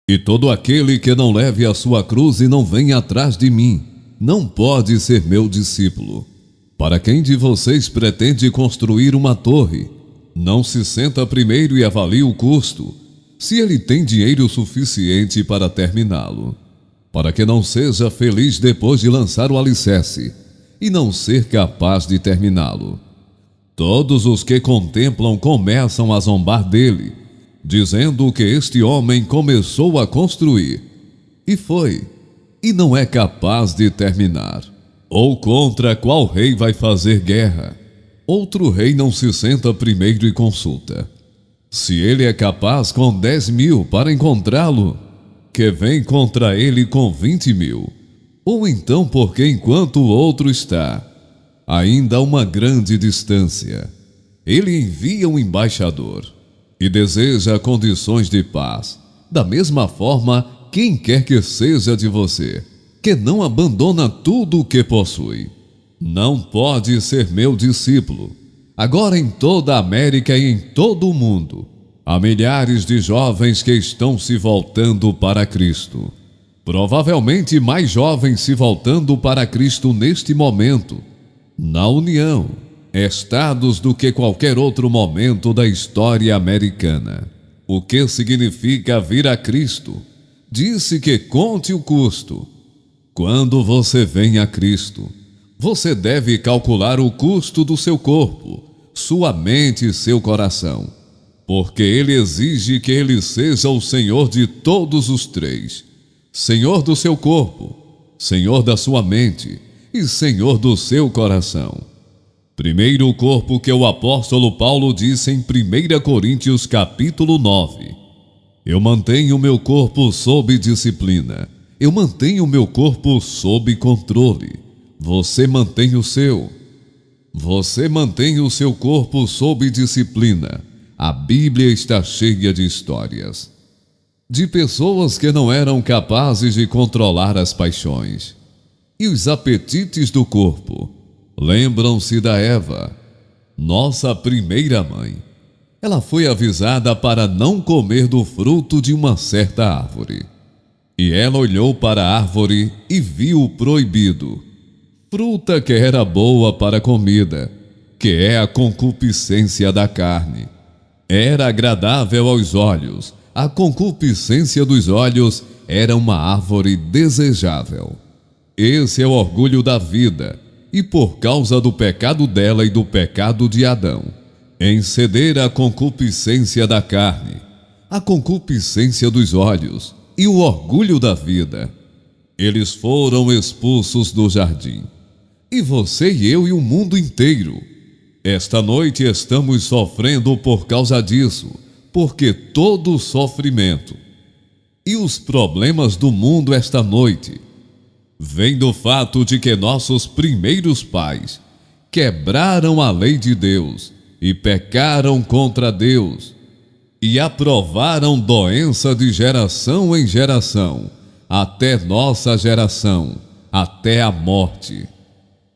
E todo aquele que não leve a sua cruz e não venha atrás de mim, não pode ser meu discípulo. Para quem de vocês pretende construir uma torre, não se senta primeiro e avalie o custo, se ele tem dinheiro suficiente para terminá-lo, para que não seja feliz depois de lançar o alicerce e não ser capaz de terminá-lo. Todos os que contemplam começam a zombar dele, dizendo que este homem começou a construir, e não é capaz de terminar. Ou contra qual rei vai fazer guerra? Outro rei não se senta primeiro e consulta. Se ele é capaz com 10.000 para encontrá-lo, que vem contra ele com 20.000. Ou então porque enquanto o outro está ainda a uma grande distância, ele envia um embaixador e deseja condições de paz. Da mesma forma, quem quer que seja de você, que não abandona tudo o que possui, não pode ser meu discípulo. Agora em toda a América e em todo o mundo, há milhares de jovens que estão se voltando para Cristo. Provavelmente mais jovens se voltando para Cristo neste momento, na União, Estados, do que qualquer outro momento da história americana. O que significa vir a Cristo? Disse que conte o custo. Quando você vem a Cristo, você deve calcular o custo do seu corpo, sua mente e seu coração, porque Ele exige que Ele seja o Senhor de todos os três: Senhor do seu corpo, Senhor da sua mente e Senhor do seu coração. Primeiro o corpo que o apóstolo Paulo disse em 1 Coríntios capítulo 9. Eu mantenho meu corpo sob disciplina. Eu mantenho meu corpo sob controle. Você mantém o seu. Você mantém o seu corpo sob disciplina. A Bíblia está cheia de histórias de pessoas que não eram capazes de controlar as paixões e os apetites do corpo. Lembram-se da Eva, nossa primeira mãe. Ela foi avisada para não comer do fruto de uma certa árvore. E ela olhou para a árvore e viu o proibido, fruta que era boa para comida, que é a concupiscência da carne. Era agradável aos olhos. A concupiscência dos olhos era uma árvore desejável. Esse é o orgulho da vida, e por causa do pecado dela e do pecado de Adão, em ceder à concupiscência da carne, a concupiscência dos olhos e o orgulho da vida, eles foram expulsos do jardim. E você e eu e o mundo inteiro, esta noite estamos sofrendo por causa disso, porque todo o sofrimento e os problemas do mundo esta noite vem do fato de que nossos primeiros pais quebraram a lei de Deus e pecaram contra Deus e aprovaram doença de geração em geração, até nossa geração, até a morte.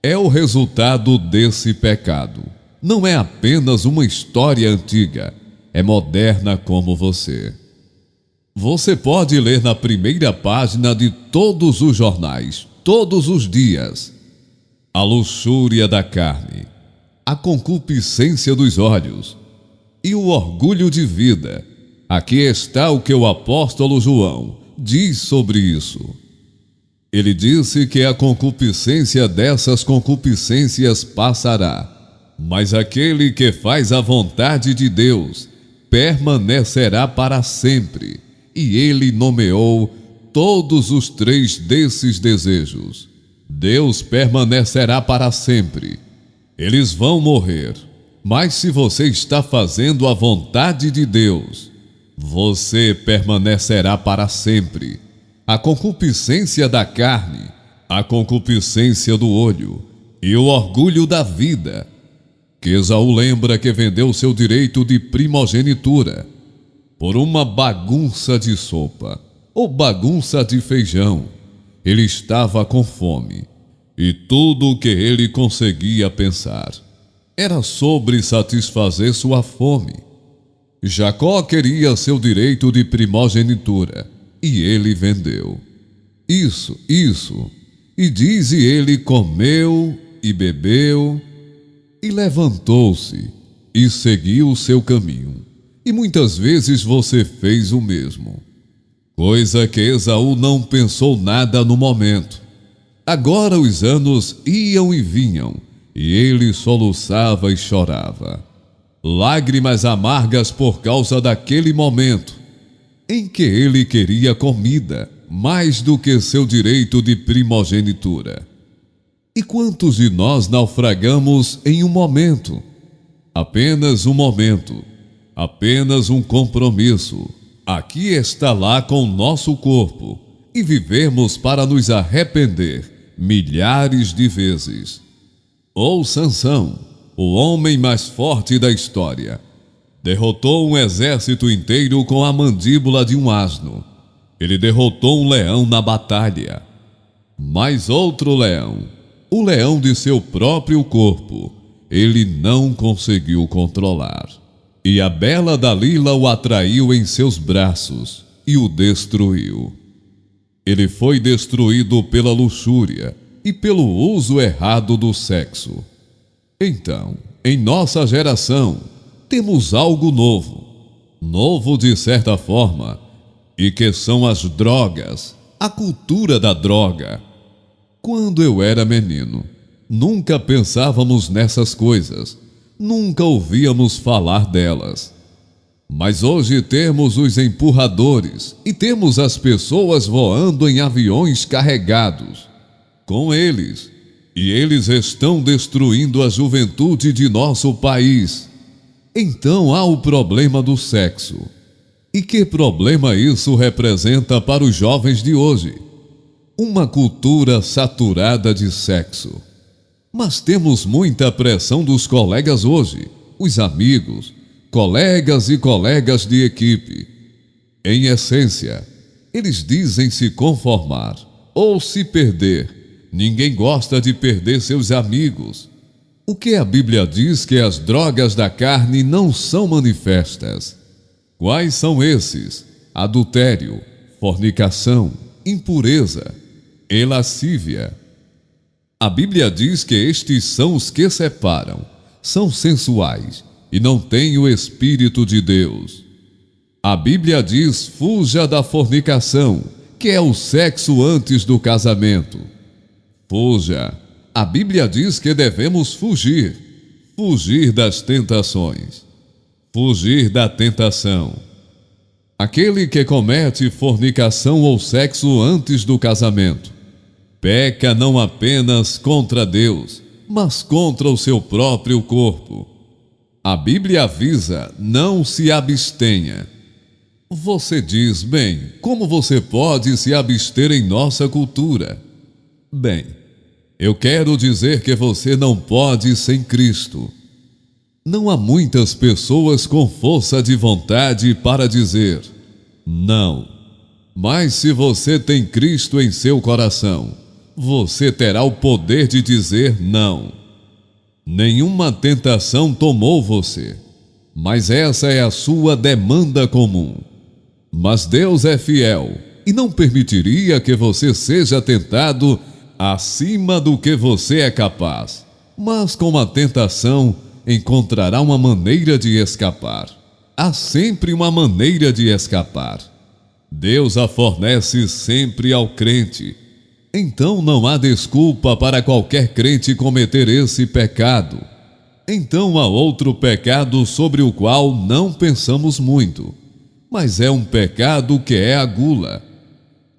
É o resultado desse pecado. Não é apenas uma história antiga, é moderna como você. Você pode ler na primeira página de todos os jornais, todos os dias: a luxúria da carne, a concupiscência dos olhos e o orgulho de vida. Aqui está o que o apóstolo João diz sobre isso. Ele disse que a concupiscência dessas concupiscências passará, mas aquele que faz a vontade de Deus permanecerá para sempre. E ele nomeou todos os três desses desejos. Deus permanecerá para sempre. Eles vão morrer. Mas se você está fazendo a vontade de Deus, você permanecerá para sempre. A concupiscência da carne, a concupiscência do olho e o orgulho da vida. Que Esaú lembra que vendeu seu direito de primogenitura por uma bagunça de sopa ou bagunça de feijão. Ele estava com fome e tudo o que ele conseguia pensar era sobre satisfazer sua fome. Jacó queria seu direito de primogenitura e ele vendeu. Isso. E diz: e ele comeu e bebeu, e levantou-se e seguiu o seu caminho. E muitas vezes você fez o mesmo. Coisa que Esaú não pensou nada no momento. Agora os anos iam e vinham, e ele soluçava e chorava. Lágrimas amargas por causa daquele momento em que ele queria comida mais do que seu direito de primogenitura. E quantos de nós naufragamos em um momento? Apenas um momento, apenas um compromisso. Aqui está lá com o nosso corpo, e vivemos para nos arrepender milhares de vezes. Ou Sansão, o homem mais forte da história, derrotou um exército inteiro com a mandíbula de um asno. Ele derrotou um leão na batalha. Mas outro leão, o leão de seu próprio corpo, ele não conseguiu controlar. E a bela Dalila o atraiu em seus braços e o destruiu. Ele foi destruído pela luxúria e pelo uso errado do sexo. Então, em nossa geração, temos algo novo. Novo de certa forma, e que são as drogas, a cultura da droga. Quando eu era menino, nunca pensávamos nessas coisas, nunca ouvíamos falar delas. Mas hoje temos os empurradores e temos as pessoas voando em aviões carregados com eles, e eles estão destruindo a juventude de nosso país. Então há o problema do sexo. E que problema isso representa para os jovens de hoje? Uma cultura saturada de sexo. Mas temos muita pressão dos colegas hoje, os amigos, colegas e colegas de equipe. Em essência, eles dizem se conformar ou se perder. Ninguém gosta de perder seus amigos. O que a Bíblia diz que as drogas da carne não são manifestas. Quais são esses? Adultério, fornicação, impureza e lascívia. A Bíblia diz que estes são os que separam, são sensuais e não têm o Espírito de Deus. A Bíblia diz: fuja da fornicação, que é o sexo antes do casamento. Fuja. A Bíblia diz que devemos fugir das tentações, fugir da tentação. Aquele que comete fornicação ou sexo antes do casamento peca não apenas contra Deus, mas contra o seu próprio corpo. A Bíblia avisa: não se abstenha. Você diz: bem, como você pode se abster em nossa cultura? Bem, eu quero dizer que você não pode sem Cristo. Não há muitas pessoas com força de vontade para dizer não. Mas se você tem Cristo em seu coração, você terá o poder de dizer não. Nenhuma tentação tomou você, mas essa é a sua demanda comum. Mas Deus é fiel e não permitiria que você seja tentado acima do que você é capaz. Mas com a tentação encontrará uma maneira de escapar. Há sempre uma maneira de escapar. Deus a fornece sempre ao crente. Então não há desculpa para qualquer crente cometer esse pecado. Então há outro pecado sobre o qual não pensamos muito, mas é um pecado que é a gula.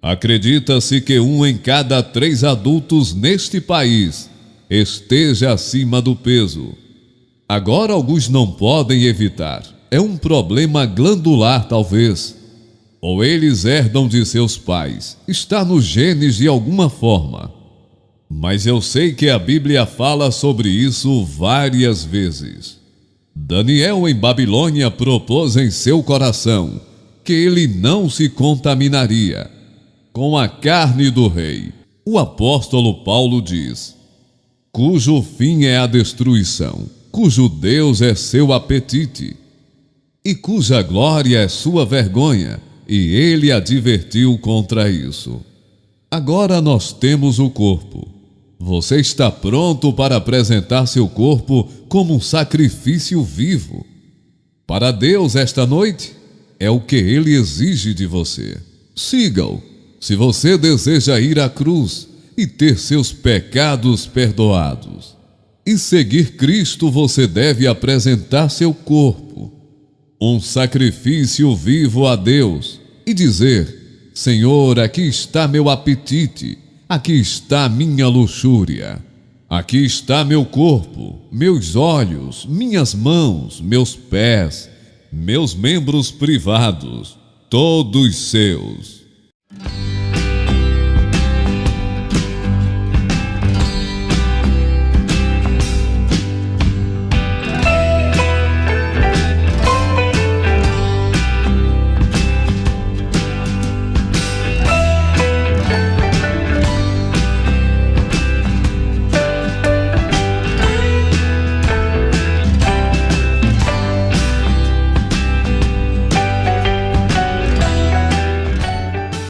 Acredita-se que 1 em cada 3 adultos neste país esteja acima do peso. Agora alguns não podem evitar. É um problema glandular, talvez. Ou eles herdam de seus pais. Está nos genes de alguma forma. Mas eu sei que a Bíblia fala sobre isso várias vezes. Daniel em Babilônia propôs em seu coração que ele não se contaminaria com a carne do rei. O apóstolo Paulo diz: cujo fim é a destruição, cujo Deus é seu apetite, e cuja glória é sua vergonha, e ele advertiu contra isso. Agora nós temos o corpo. Você está pronto para apresentar seu corpo como um sacrifício vivo para Deus esta noite? É o que ele exige de você. Siga-o. Se você deseja ir à cruz e ter seus pecados perdoados e seguir Cristo, você deve apresentar seu corpo, um sacrifício vivo a Deus, e dizer: Senhor, aqui está meu apetite, aqui está minha luxúria, aqui está meu corpo, meus olhos, minhas mãos, meus pés, meus membros privados, todos seus.